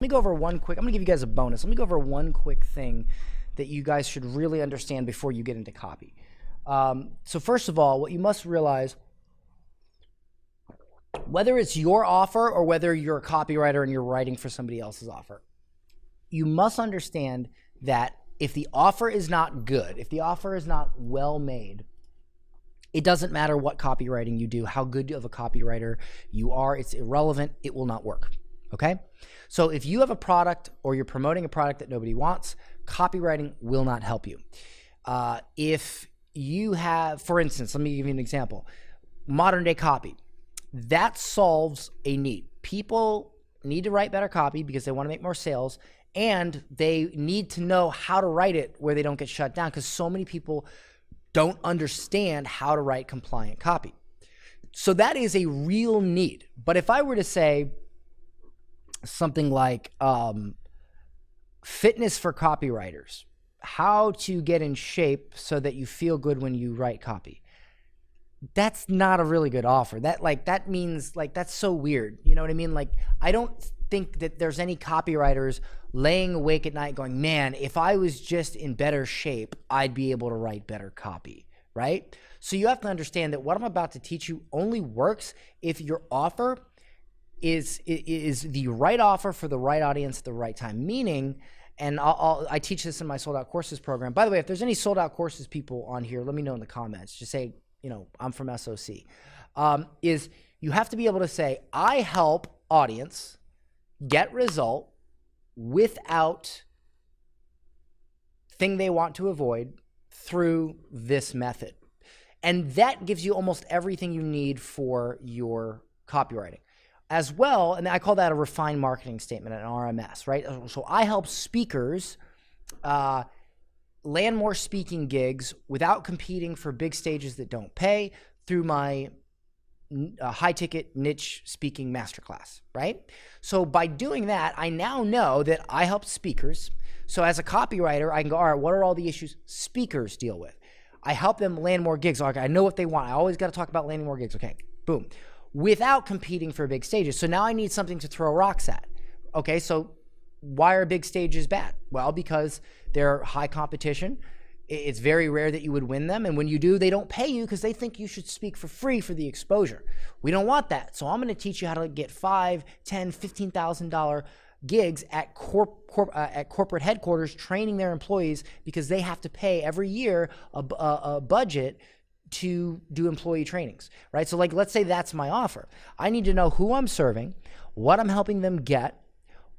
Let me go over one quick, I'm gonna give you guys a bonus. Let me go over one quick thing that you guys should really understand before you get into copy. So first of all, what you must realize, whether it's your offer or whether you're a copywriter and you're writing for somebody else's offer, you must understand that if the offer is not good, if the offer is not well made, it doesn't matter what copywriting you do, how good of a copywriter you are, it's irrelevant, it will not work, okay? So if you have a product or you're promoting a product that nobody wants, copywriting will not help you. If you have, for instance, let me give you an example, modern day copy, that solves a need. People need to write better copy because they want to make more sales, and they need to know how to write it where they don't get shut down, because so many people don't understand how to write compliant copy. So that is a real need. But if I were to say something like fitness for copywriters, how to get in shape so that you feel good when you write copy, that's not a really good offer. That means that's so weird. You know what I mean? Like, I don't think that there's any copywriters laying awake at night going, man, if I was just in better shape, I'd be able to write better copy, right? So you have to understand that what I'm about to teach you only works if your offer is the right offer for the right audience at the right time. Meaning, and I teach this in my sold out courses program. By the way, if there's any sold out courses people on here, let me know in the comments. Just say, you know, I'm from SOC. Is you have to be able to say, I help audience get result without thing they want to avoid through this method. And that gives you almost everything you need for your copywriting as well. And I call that a refined marketing statement, an RMS, right? So I help speakers land more speaking gigs without competing for big stages that don't pay through my high ticket niche speaking masterclass, right? So by doing that, I now know that I help speakers. So as a copywriter, I can go, all right, what are all the issues speakers deal with? I help them land more gigs. Okay, I know what they want. I always got to talk about landing more gigs. Okay, boom. Without competing for big stages. So now I need something to throw rocks at. Okay, so why are big stages bad? Well, because they're high competition. It's very rare that you would win them. And when you do, they don't pay you because they think you should speak for free for the exposure. We don't want that. So I'm going to teach you how to get $5,000, $10,000, $15,000 gigs at corporate headquarters, training their employees because they have to pay every year a budget to do employee trainings, right? So like, let's say that's my offer. I need to know who I'm serving, what I'm helping them get,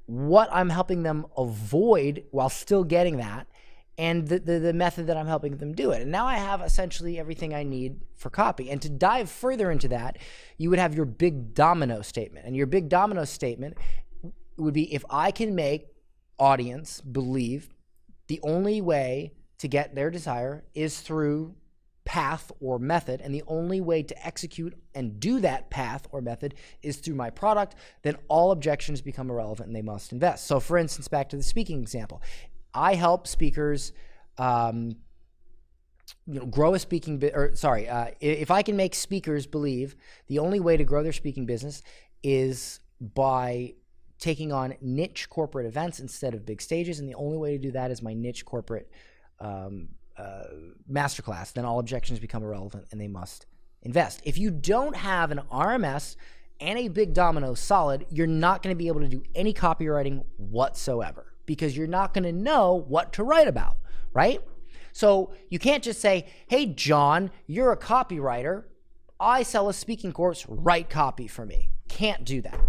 what I'm helping them avoid while still getting that, and the method that I'm helping them do it. And now I have essentially everything I need for copy. And to dive further into that, you would have your big domino statement. And your big domino statement would be, if I can make audience believe the only way to get their desire is through path or method, and the only way to execute and do that path or method is through my product, then all objections become irrelevant and they must invest. So for instance, back to the speaking example, I help speakers grow a speaking if I can make speakers believe the only way to grow their speaking business is by taking on niche corporate events instead of big stages, and the only way to do that is my niche corporate masterclass, then all objections become irrelevant and they must invest. If you don't have an RMS and a big domino solid, you're not going to be able to do any copywriting whatsoever because you're not going to know what to write about, right? So you can't just say, hey, John, you're a copywriter. I sell a speaking course, write copy for me. Can't do that.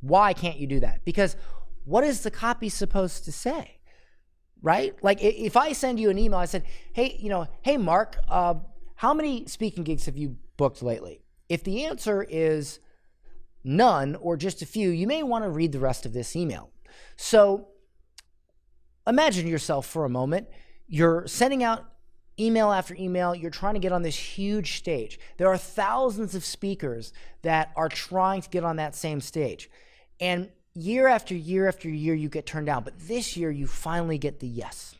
Why can't you do that? Because what is the copy supposed to say? Right? Like if I send you an email, I said, hey, Mark, how many speaking gigs have you booked lately? If the answer is none or just a few, you may want to read the rest of this email. So imagine yourself for a moment. You're sending out email after email. You're trying to get on this huge stage. There are thousands of speakers that are trying to get on that same stage. And year after year after year, you get turned down. But this year, you finally get the yes.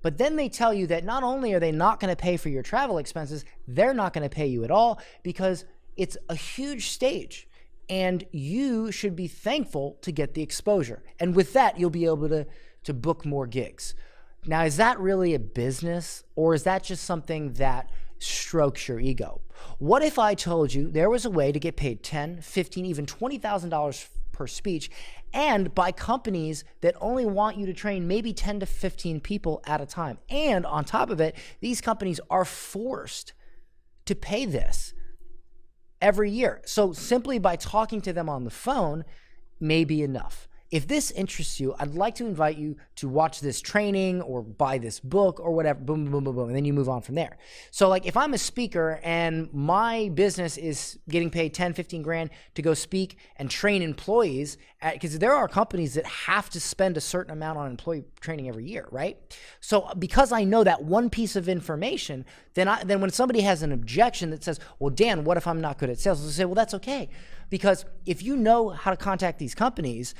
But then they tell you that not only are they not going to pay for your travel expenses, they're not going to pay you at all because it's a huge stage. And you should be thankful to get the exposure. And with that, you'll be able to book more gigs. Now, is that really a business, or is that just something that strokes your ego? What if I told you there was a way to get paid $10, $15, even $20,000 per speech, and by companies that only want you to train maybe 10 to 15 people at a time? And on top of it, these companies are forced to pay this every year. So simply by talking to them on the phone may be enough. If this interests you, I'd like to invite you to watch this training or buy this book or whatever, boom, boom, boom, boom, and then you move on from there. So like if I'm a speaker and my business is getting paid 10, 15 grand to go speak and train employees, because there are companies that have to spend a certain amount on employee training every year, right? So because I know that one piece of information, then when somebody has an objection that says, well, Dan, what if I'm not good at sales? I'll say, well, that's okay. Because if you know how to contact these companies,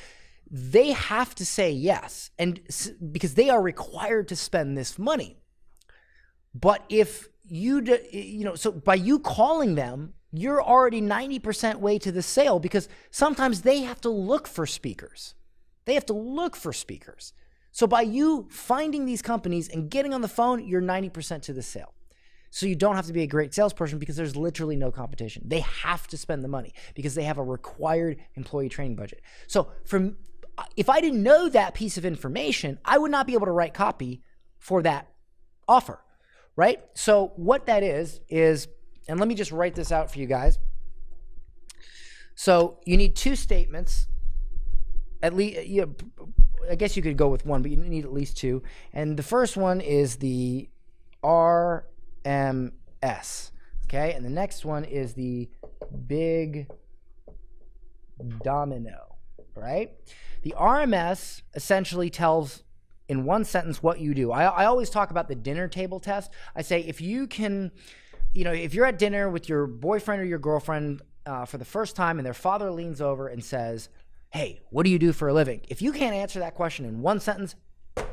they have to say yes, and because they are required to spend this money. But if so by you calling them, you're already 90% way to the sale, because sometimes they have to look for speakers. So by you finding these companies and getting on the phone, you're 90% to the sale. So you don't have to be a great salesperson, because there's literally no competition. They have to spend the money because they have a required employee training budget. So if I didn't know that piece of information, I would not be able to write copy for that offer, right? So what that is, and let me just write this out for you guys. So you need two statements, at least. I guess you could go with one, but you need at least two. And the first one is the RMS, okay? And the next one is the big domino, right? The RMS essentially tells in one sentence what you do. I always talk about the dinner table test. I say if you can, if you're at dinner with your boyfriend or your girlfriend for the first time and their father leans over and says, hey, what do you do for a living? If you can't answer that question in one sentence,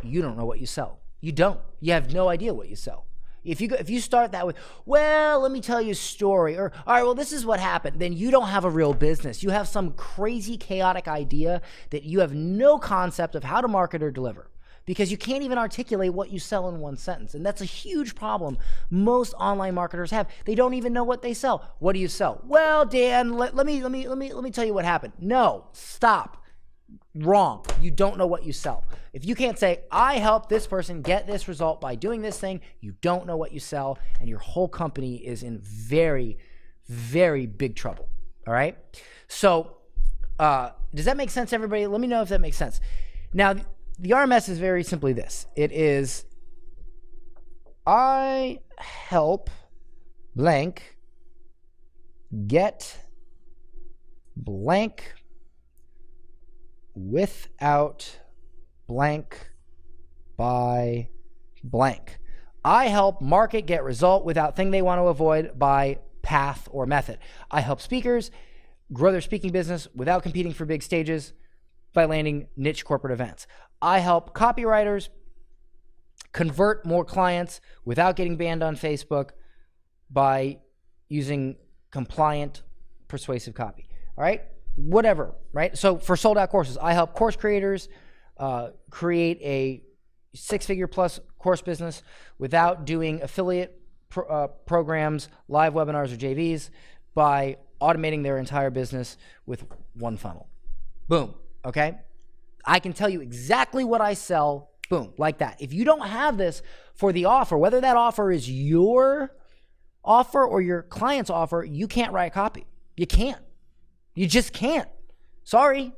you don't know what you sell. You don't. You have no idea what you sell. If you start that with, well, let me tell you a story, or all right, well, this is what happened, then you don't have a real business. You have some crazy, chaotic idea that you have no concept of how to market or deliver, because you can't even articulate what you sell in one sentence. And that's a huge problem most online marketers have. They don't even know what they sell. What do you sell? Well, Dan, let me tell you what happened. No, stop. Wrong. You don't know what you sell. If you can't say, I helped this person get this result by doing this thing, you don't know what you sell, and your whole company is in very, very big trouble. All right? So does that make sense, everybody? Let me know if that makes sense. Now, the RMS is very simply this. It is, I help blank get blank without blank by blank. I help market get result without thing they want to avoid by path or method. I help speakers grow their speaking business without competing for big stages by landing niche corporate events. I help copywriters convert more clients without getting banned on Facebook by using compliant, persuasive copy. All right? Whatever, right? So for sold out courses, I help course creators create a 6-figure plus course business without doing affiliate programs, live webinars, or JVs by automating their entire business with one funnel. Boom, okay? I can tell you exactly what I sell, boom, like that. If you don't have this for the offer, whether that offer is your offer or your client's offer, you can't write copy. You can't. You just can't. Sorry.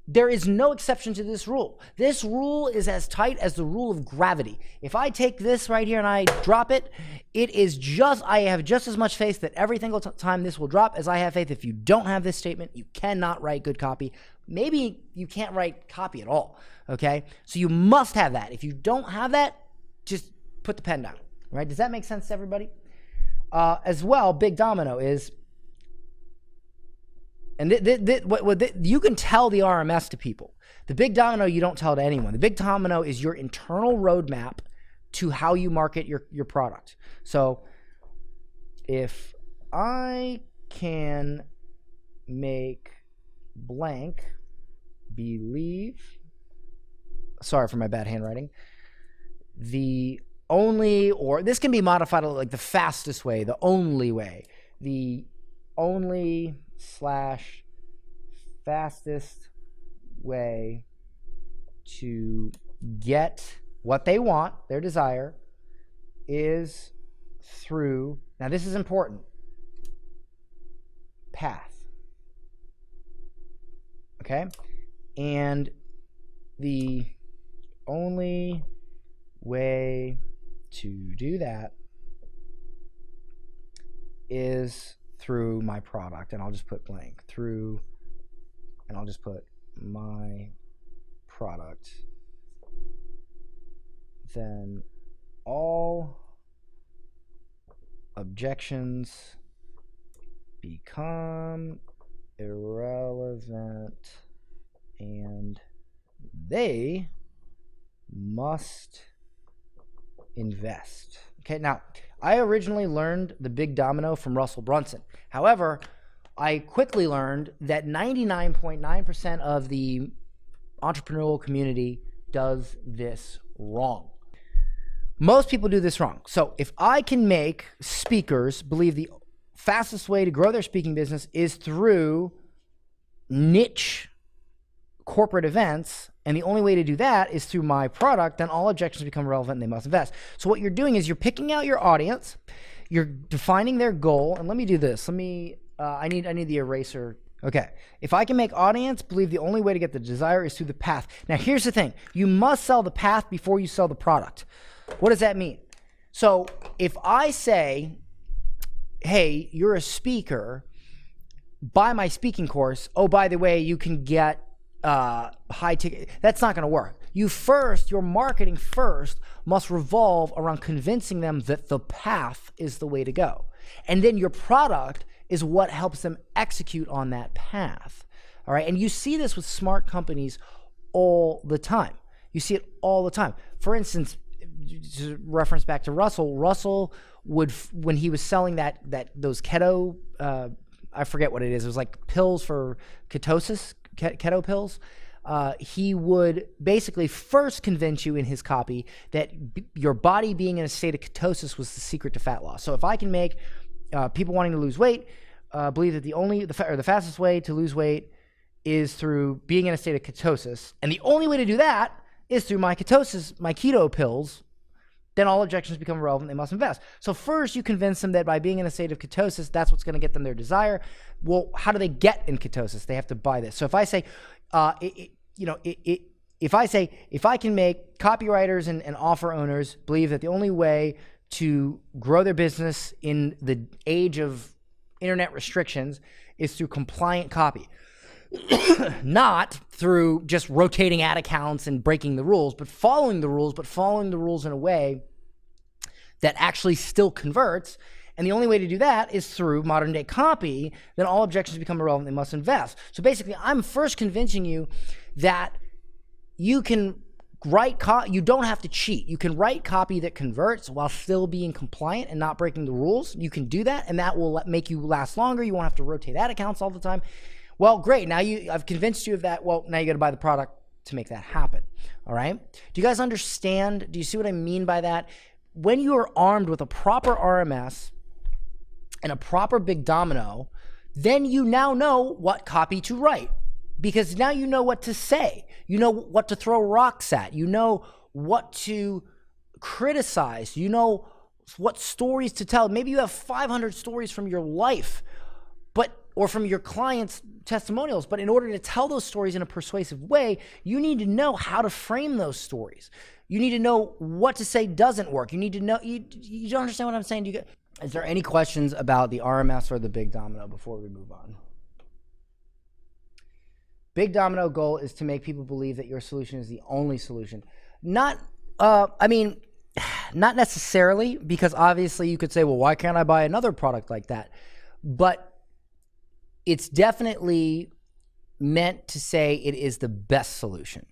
There is no exception to this rule. This rule is as tight as the rule of gravity. If I take this right here and I drop it, I have just as much faith that every single time this will drop as I have faith if you don't have this statement, you cannot write good copy. Maybe you can't write copy at all, okay? So you must have that. If you don't have that, just put the pen down, right? Does that make sense to everybody? As well, big domino is, and you can tell the RMS to people. The big domino you don't tell to anyone. The big domino is your internal roadmap to how you market your product. So if I can make blank believe, sorry for my bad handwriting, the only, or this can be modified like the fastest way, the only way, the only / fastest way to get what they want, their desire, is through, now this is important, path. Okay? And the only way to do that is through my product, and I'll just put blank, through, and I'll just put my product. Then all objections become irrelevant and they must invest. Okay, now I originally learned the big domino from Russell Brunson. However, I quickly learned that 99.9% of the entrepreneurial community does this wrong. Most people do this wrong. So if I can make speakers believe the fastest way to grow their speaking business is through niche corporate events, and the only way to do that is through my product, then all objections become relevant and they must invest. So what you're doing is you're picking out your audience, you're defining their goal, and let me do this. Let me, I need the eraser. Okay, if I can make audience believe the only way to get the desire is through the path. Now here's the thing, you must sell the path before you sell the product. What does that mean? So if I say, hey, you're a speaker, buy my speaking course, oh, by the way, you can get high ticket, that's not going to work. Your marketing first must revolve around convincing them that the path is the way to go. And then your product is what helps them execute on that path. All right. And you see this with smart companies all the time. You see it all the time. For instance, to reference back to Russell would, when he was selling those keto, I forget what it is. It was like pills for ketosis, keto pills. He would basically first convince you in his copy that your body being in a state of ketosis was the secret to fat loss. So if I can make people wanting to lose weight believe that the fastest way to lose weight is through being in a state of ketosis, and the only way to do that is through my keto pills, then all objections become irrelevant. They must invest. So first you convince them that by being in a state of ketosis, that's what's going to get them their desire. Well, how do they get in ketosis? They have to buy this. So if I say, if I can make copywriters and offer owners believe that the only way to grow their business in the age of internet restrictions is through compliant copy, not through just rotating ad accounts and breaking the rules, but following the rules in a way that actually still converts. And the only way to do that is through modern day copy. Then all objections become irrelevant. They must invest. So basically, I'm first convincing you that you can write you don't have to cheat. You can write copy that converts while still being compliant and not breaking the rules. You can do that, and that will make you last longer. You won't have to rotate ad accounts all the time. Well, great. Now I've convinced you of that. Well, now you got to buy the product to make that happen. All right. Do you guys understand? Do you see what I mean by that? When you are armed with a proper RMS and a proper big domino, then you now know what copy to write, because now you know what to say. You know what to throw rocks at. You know what to criticize. You know what stories to tell. Maybe you have 500 stories from your life, or from your clients' testimonials. But in order to tell those stories in a persuasive way, you need to know how to frame those stories. You need to know what to say doesn't work. You need to know, you don't understand what I'm saying? Is there any questions about the RMS or the big domino before we move on? Big domino goal is to make people believe that your solution is the only solution. Not necessarily, because obviously you could say, well, why can't I buy another product like that? But it's definitely meant to say it is the best solution,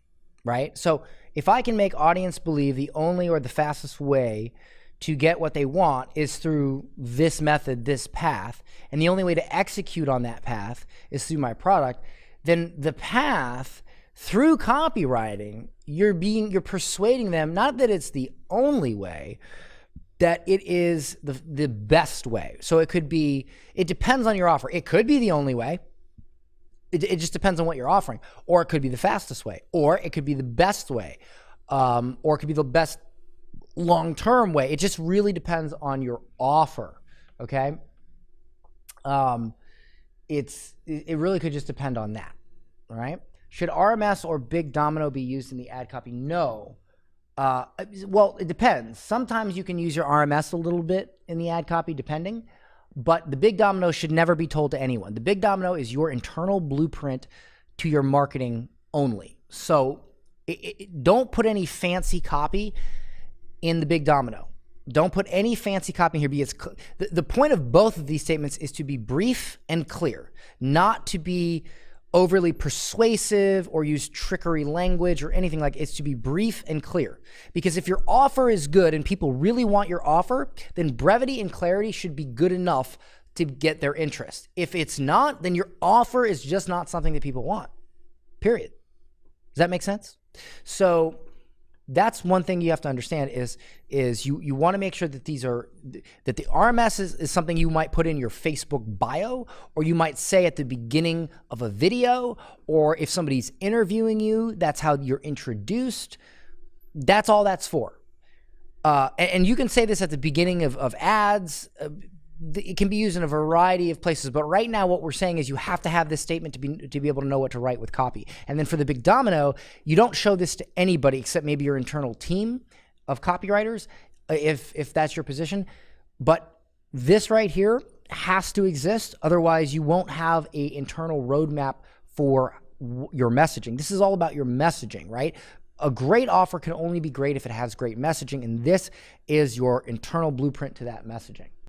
right? So if I can make audience believe the only or the fastest way to get what they want is through this method, this path, and the only way to execute on that path is through my product, then the path through copywriting, you're persuading them, not that it's the only way, that it is the best way. So it depends on your offer. It could be the only way. It just depends on what you're offering. Or it could be the fastest way. Or it could be the best way. Or it could be the best long-term way. It just really depends on your offer, okay? It really could just depend on that, all right? Should RMS or big domino be used in the ad copy? No. Well, it depends. Sometimes you can use your RMS a little bit in the ad copy, depending, but the big domino should never be told to anyone. The big domino is your internal blueprint to your marketing only. So don't put any fancy copy in the big domino. Don't put any fancy copy in here because the point of both of these statements is to be brief and clear, not to be overly persuasive or use trickery language or anything like it. It's to be brief and clear. Because if your offer is good and people really want your offer, then brevity and clarity should be good enough to get their interest. If it's not, then your offer is just not something that people want, period. Does that make sense? So that's one thing you have to understand is you want to make sure that that the RMS is something you might put in your Facebook bio, or you might say at the beginning of a video, or if somebody's interviewing you, that's how you're introduced. That's all that's for. And you can say this at the beginning of ads. It can be used in a variety of places, but right now what we're saying is you have to have this statement to be able to know what to write with copy. And then for the big domino, you don't show this to anybody except maybe your internal team of copywriters, if that's your position. But this right here has to exist. Otherwise, you won't have an internal roadmap for your messaging. This is all about your messaging, right? A great offer can only be great if it has great messaging, and this is your internal blueprint to that messaging.